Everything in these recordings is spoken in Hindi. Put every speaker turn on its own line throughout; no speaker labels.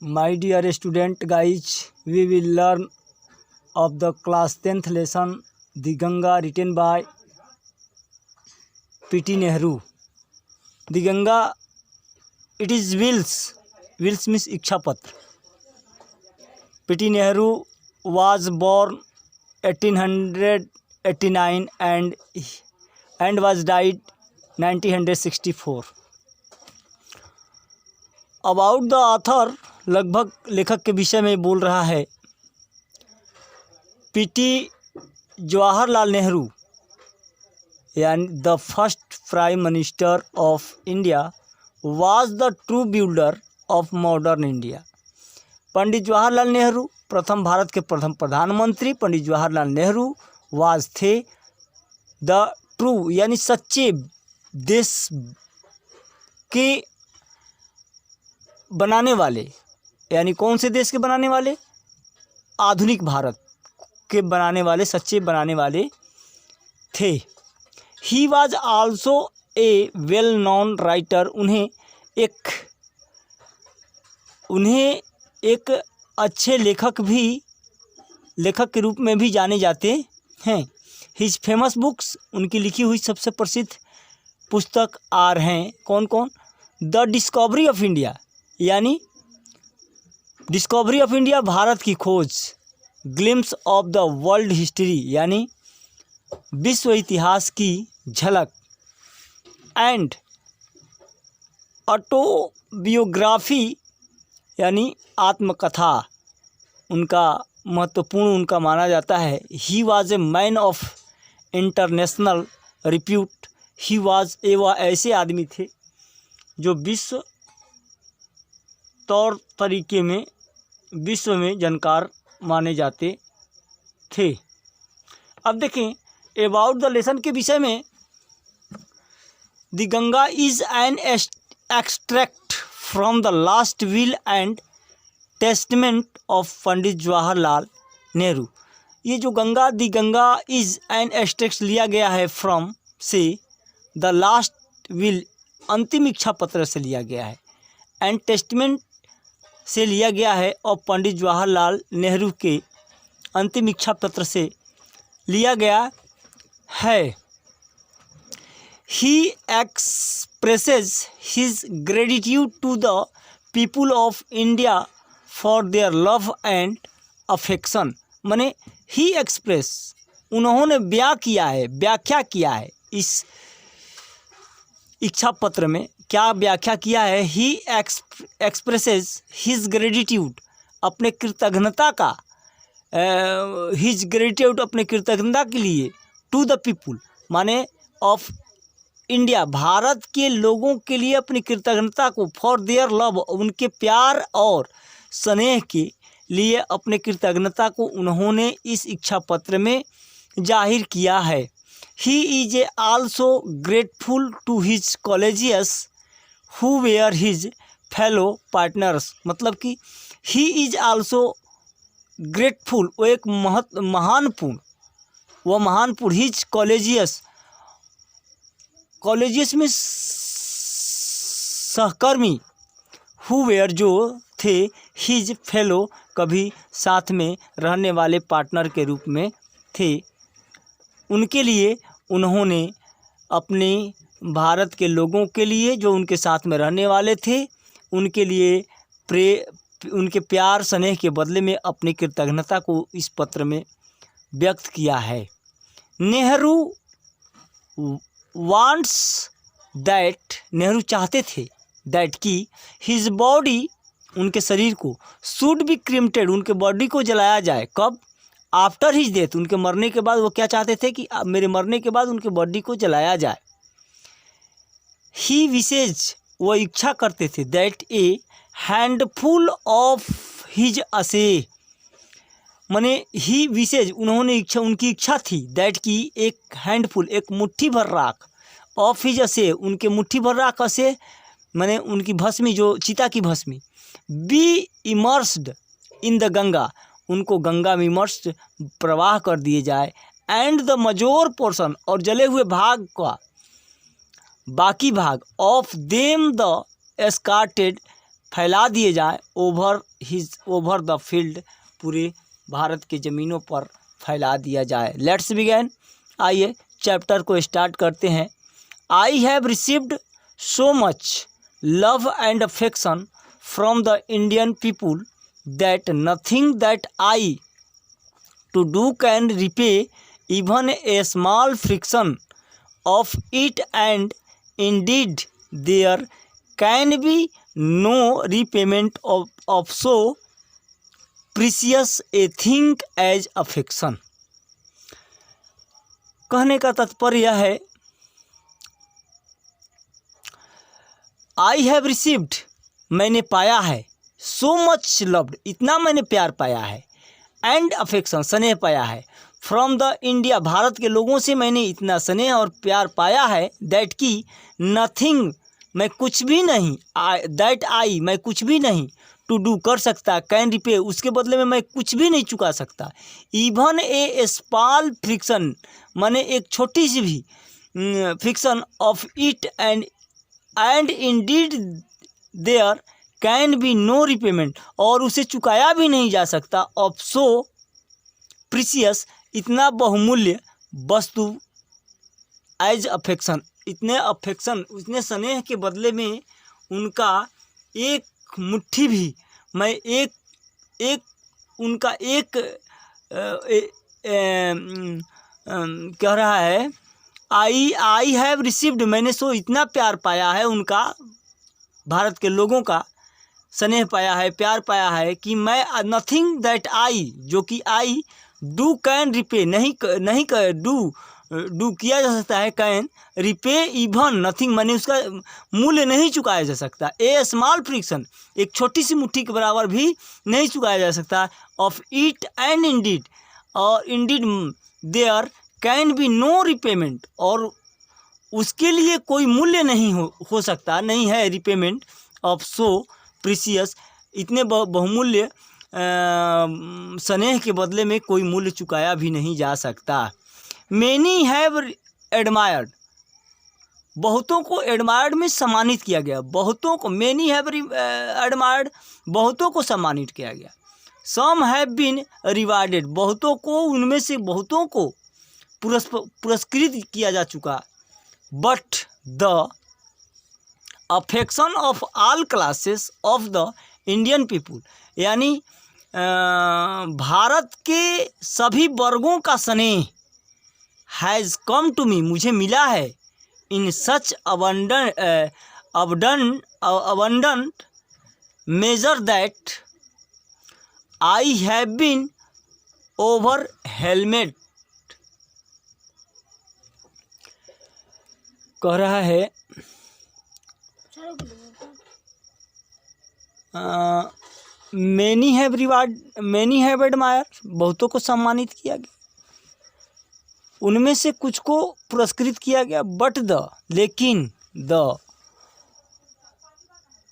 My dear student guys, we will learn of the class 10th lesson The Ganga written by P.T. Nehru. The Ganga, it is wills. Wills means Ikshapatra. P.T. Nehru was born 1889 and was died 1964. About the author, लगभग लेखक के विषय में बोल रहा है। पीटी जवाहरलाल नेहरू यानी the first prime minister of India was the true builder of modern India. Pandit Jawaharlal Nehru प्रथम भारत के प्रथम प्रधानमंत्री पंडित जवाहरलाल नेहरू वाज थे द ट्रू यानी सच्चे देश के बनाने वाले, यानी कौन से देश के बनाने वाले? आधुनिक भारत के बनाने वाले, सच्चे बनाने वाले थे। He was also a well known writer. उन्हें एक अच्छे लेखक के रूप में भी जाने जाते हैं। हिज फेमस बुक्स, उनकी लिखी हुई सबसे प्रसिद्ध पुस्तक आर हैं कौन कौन? द डिस्कवरी ऑफ इंडिया यानी डिस्कवरी ऑफ इंडिया भारत की खोज, glimpse of the world history यानी विश्व इतिहास की झलक, एंड ऑटोबियोग्राफी यानी आत्मकथा उनका महत्वपूर्ण उनका माना जाता है। He was a man of international repute. He was वह ऐसे आदमी थे जो विश्व तौर तरीके में विश्व में जानकार माने जाते थे। अब देखें अबाउट द लेसन के विषय में। The Ganga is an extract from the last will and testament of Pandit Jawaharlal Nehru. ये जो Ganga, the Ganga is an extract लिया गया है फ्रॉम से, द लास्ट विल अंतिम इच्छा पत्र से लिया गया है, एंड टेस्टमेंट से लिया गया है और पंडित जवाहरलाल नेहरू के अंतिम इच्छा पत्र से लिया गया है। He expresses his gratitude to the people of India for their love and affection. माने ही एक्सप्रेस, उन्होंने व्याख्या किया है इस इच्छा पत्र में। क्या व्याख्या किया है? ही एक्सप्रेसेस हिज ग्रेटिट्यूड, अपने कृतज्ञता का, हिज ग्रेटिट्यूड अपने कृतज्ञता के लिए, टू द पीपुल माने ऑफ इंडिया भारत के लोगों के लिए अपनी कृतज्ञता को, फॉर देयर लव उनके प्यार और स्नेह के लिए अपने कृतज्ञता को उन्होंने इस इच्छा पत्र में जाहिर किया है। He is also grateful to his colleagues who were his fellow partners. मतलब कि ही इज आल्सो ग्रेटफुल, वो एक महानपूर्ण हिज कॉलेजियस में सहकर्मी, हु वेयर जो थे, हिज फेलो कभी साथ में रहने वाले पार्टनर के रूप में थे। उनके लिए उन्होंने अपने भारत के लोगों के लिए जो उनके साथ में रहने वाले थे, उनके लिए उनके प्यार स्नेह के बदले में अपनी कृतज्ञता को इस पत्र में व्यक्त किया है। नेहरू वांट्स दैट, नेहरू चाहते थे दैट कि हिज बॉडी, उनके शरीर को, शुड बी क्रिमेटेड, उनके बॉडी को जलाया जाए। कब? आफ्टर हिज डेथ, उनके मरने के बाद। वो क्या चाहते थे कि मेरे मरने के बाद उनके बॉडी को जलाया जाए। ही विशेज, वो इच्छा करते थे, that A handful of his असे, माने ही विशेज उनकी इच्छा थी, दैट की एक हैंडफुल, एक मुट्ठी भर राख, ऑफ हिज असे, उनके मुट्ठी भर राख, असे माने उनकी भस्मी, जो चिता की भस्मी, be immersed in the Ganga, उनको गंगा में इमर्स्ड प्रवाह कर दिए जाए, एंड द मजोर पोर्शन, और जले हुए भाग का बाकी भाग, ऑफ देम द एस्कार्टेड फैला दिए जाएं ओवर द फील्ड, पूरे भारत के ज़मीनों पर फैला दिया जाए। लेट्स बिगिन, आइए चैप्टर को स्टार्ट करते हैं। I have received so much love and affection from the Indian people that nothing that I to do can repay even a small fraction of it, and indeed there can be no repayment of so precious a thing as affection। कहने का तात्पर्य यह है, आई हैव रिसीव्ड, मैंने पाया है, सो मच लव्ड, इतना मैंने प्यार पाया है, एंड अफेक्शन, स्नेह पाया है, फ्रॉम द इंडिया, भारत के लोगों से मैंने इतना स्नेह और प्यार पाया है, दैट की नथिंग, मैं कुछ भी नहीं, दैट आई, मैं कुछ भी नहीं, टू डू, कर सकता, कैन रिपे, उसके बदले में मैं कुछ भी नहीं चुका सकता, इवन ए स्मॉल फ्रिक्शन, माने एक छोटी सी भी friction of it, and indeed there can be no repayment, और उसे चुकाया भी नहीं जा सकता, ऑफ सो प्रीसियस, इतना बहुमूल्य वस्तु, एज अफेक्शन, इतने अफेक्शन, उतने स्नेह के बदले में उनका एक मुट्ठी भी, मैं एक उनका एक कह रहा है, आई हैव रिसीव्ड, मैंने सो इतना प्यार पाया है उनका, भारत के लोगों का स्नेह पाया है, प्यार पाया है, कि मैं नथिंग दैट आई, जो कि आई डू कैन रिपे, नहीं डू किया जा सकता है, कैन रिपे इवन नथिंग, मैंने उसका मूल्य नहीं चुकाया जा सकता, ए स्मॉल फ्रिक्शन, एक छोटी सी मुट्ठी के बराबर भी नहीं चुकाया जा सकता, ऑफ इट, एंड इंडीड, और indeed there can be no repayment, और उसके लिए कोई मूल्य नहीं हो सकता, नहीं है रिपेमेंट, ऑफ सो प्रीसियस, इतने बहुमूल्य स्नेह के बदले में कोई मूल्य चुकाया भी नहीं जा सकता। मैनी हैव एडमायर्ड, बहुतों को एडमायर्ड में सम्मानित किया गया, बहुतों को, मैनी हैव एडमायर्ड, बहुतों को सम्मानित किया गया, सम हैव बीन रिवार्डेड, बहुतों को, उनमें से बहुतों को पुरस्कृत किया जा चुका, but the affection of all classes of the Indian people, यानी भारत के सभी वर्गों का स्नेह, हैज़ कम टू मी, मुझे मिला है, in such abundant measure that I have been overwhelmed, कह रहा है मैनी हैव एडमायर, बहुतों को सम्मानित किया गया, उनमें से कुछ को पुरस्कृत किया गया, बट लेकिन the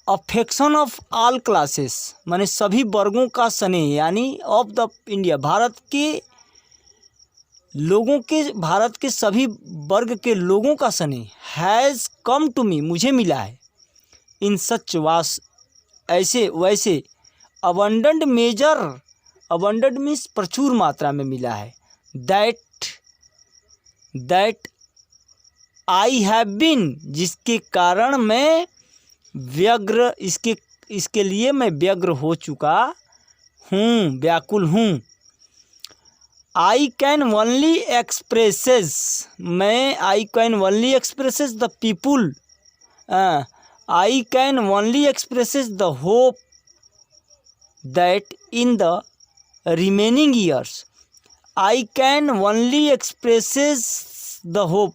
affection of all classes, माने सभी वर्गों का स्नेह, यानी ऑफ द इंडिया, भारत के सभी वर्ग के लोगों का स्नेह, हैज़ कम टू मी, मुझे मिला है, इन सच वास, ऐसे वैसे, अबंडेंट मेजर, अबंडेंट मीन्स प्रचुर मात्रा में मिला है, दैट आई हैव बीन, जिसके कारण मैं व्यग्र, इसके लिए मैं व्यग्र हो चुका हूँ, व्याकुल हूँ, आई कैन ओनली एक्सप्रेसेस, मैं I can only expresses the people, I can only expresses the hope that in the remaining years, I can only expresses the hope,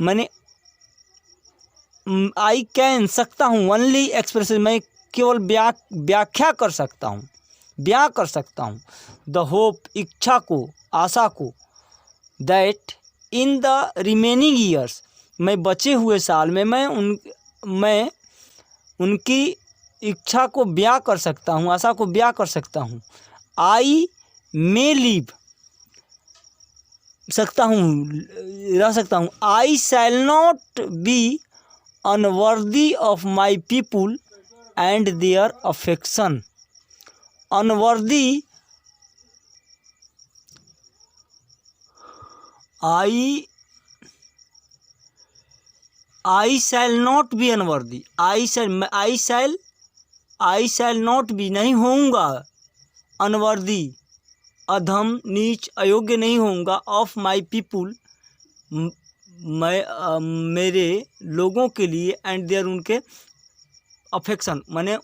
मैंने आई कैन, सकता हूँ, ओनली एक्सप्रेसेस, मैं केवल व्याख्या कर सकता हूँ, बयां कर सकता हूँ, द होप, इच्छा को, आशा को, that in the remaining years, मैं बचे हुए साल में मैं उनकी इच्छा को बयां कर सकता हूँ, आशा को बयां कर सकता हूँ, आई मे लिव, सकता हूँ, रह सकता हूँ, I shall not be unworthy of my people and their affection. Unworthy, I shall not be unworthy, I shall not be, नहीं होऊंगा, अनवर्दी, अधम, नीच, अयोग्य नहीं होऊंगा, ऑफ माई पीपुल, मैं मेरे लोगों के लिए, एंड देयर, उनके अफेक्शन, माने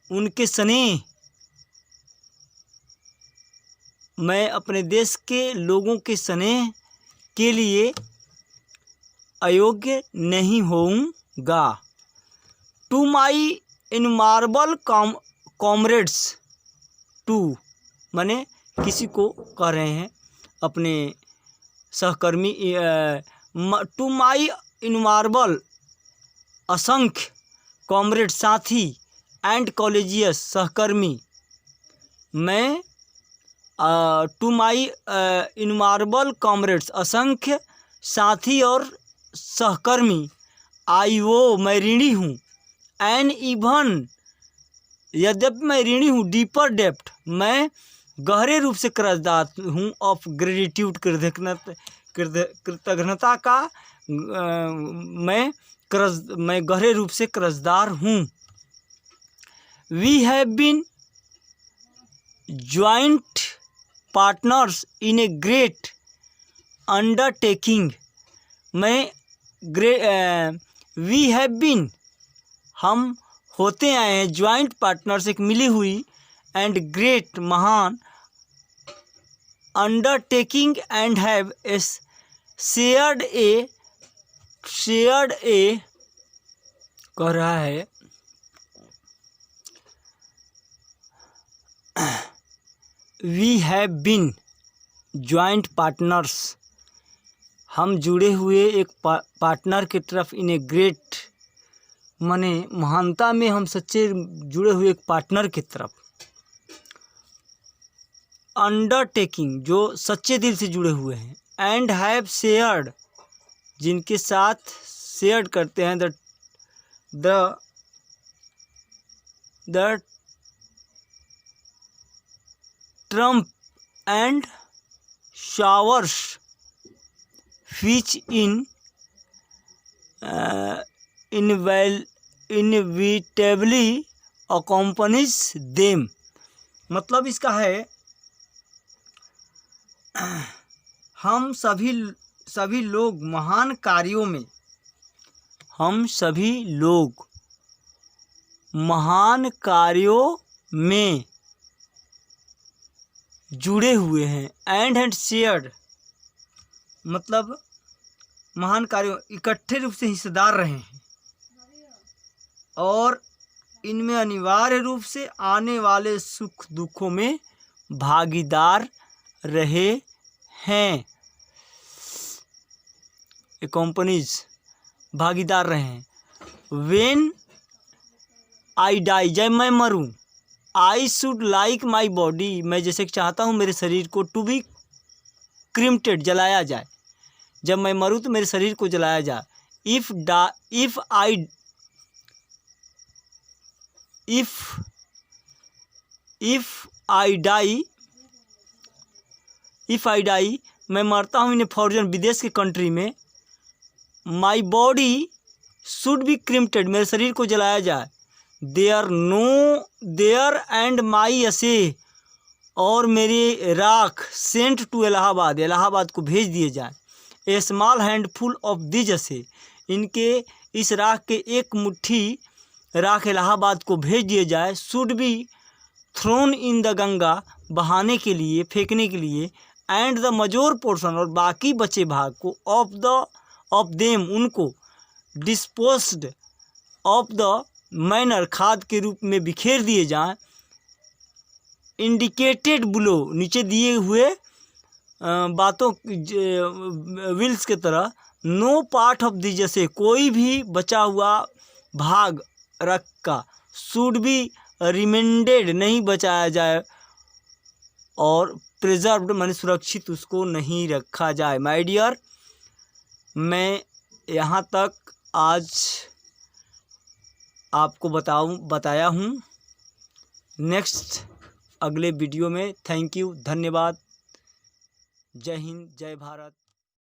उनके स्नेह, मैं अपने देश के लोगों के स्नेह के लिए अयोग्य नहीं होऊंगा। टू माई इनमार्बल कॉमरेड्स, टू माने किसी को कह रहे हैं, अपने सहकर्मी, टू माई इनमार्बल, असंख्य, कॉमरेड, साथी, एंड कॉलेजियस, सहकर्मी, मैं टू माई इनमार्बल कॉमरेड्स, असंख्य साथी और सहकर्मी, आई वो, मैं ऋणी हूँ, एन इवन, यद्यपि मैं ऋणी हूँ, डीपर डेप्थ, मैं गहरे रूप से कर्जदार हूँ, ऑफ ग्रेटिट्यूड, कृतज्ञता का, मैं गहरे रूप से कर्जदार हूँ। We have been joint partners in a great undertaking, we have been, हम होते आए हैं, जॉइंट पार्टनर्स, एक मिली हुई, एंड ग्रेट, महान, undertaking, and have shared a, कह रहा है, we have been joint partners, हम जुड़े हुए एक पार्टनर की तरफ, इन ए ग्रेट, माने महानता में हम सच्चे जुड़े हुए एक पार्टनर की तरफ, अंडरटेकिंग, जो सच्चे दिल से जुड़े हुए हैं, एंड हैव शेयर्ड, जिनके साथ शेयर करते हैं, the Trump and showers which inevitably accompanies them। मतलब इसका है, हम सभी लोग महान कार्यों में, हम सभी लोग महान कार्यों में जुड़े हुए हैं, एंड शेयर्ड, मतलब महान कार्यों, इकट्ठे रूप से हिस्सेदार रहे हैं, और इनमें अनिवार्य रूप से आने वाले सुख दुखों में भागीदार रहे हैं, कंपनीज, भागीदार रहे हैं। व्हेन आई डाई, जब मैं मरूं, I should like my body, मैं जैसे चाहता हूँ मेरे शरीर को, टू बी क्रिम्टेड, जलाया जाए, जब मैं मरूं तो मेरे शरीर को जलाया जाए। इफ आई डाई, मैं मरता हूँ इन ए फॉरेन, विदेश के कंट्री में, माई बॉडी शुड बी क्रिम्टेड, मेरे शरीर को जलाया जाए, देयर एंड माई असे, और मेरी राख, सेंट टू इलाहाबाद, इलाहाबाद को भेज दिए जाए, ए स्मॉल हैंडफुल ऑफ दिज असे, इनके इस राख के एक मुट्ठी राख इलाहाबाद को भेज दिए जाए, should be thrown in the Ganga, बहाने के लिए, फेंकने के लिए, एंड द मजोर पोर्शन, और बाकी बचे भाग को, ऑफ देम, उनको, डिस्पोज्ड ऑफ द मैनर, खाद के रूप में बिखेर दिए जाएं, इंडिकेटेड बिलो, नीचे दिए हुए बातों, विल्स के तरह, नो पार्ट ऑफ दिस, जैसे कोई भी बचा हुआ भाग रख का, शुड बी रिमेंडेड, नहीं बचाया जाए, और प्रिजर्व्ड, माने सुरक्षित उसको नहीं रखा जाए। माय डियर, मैं यहाँ तक आज आपको बताया हूँ। नेक्स्ट अगले वीडियो में। थैंक यू, धन्यवाद। जय हिंद, जय भारत।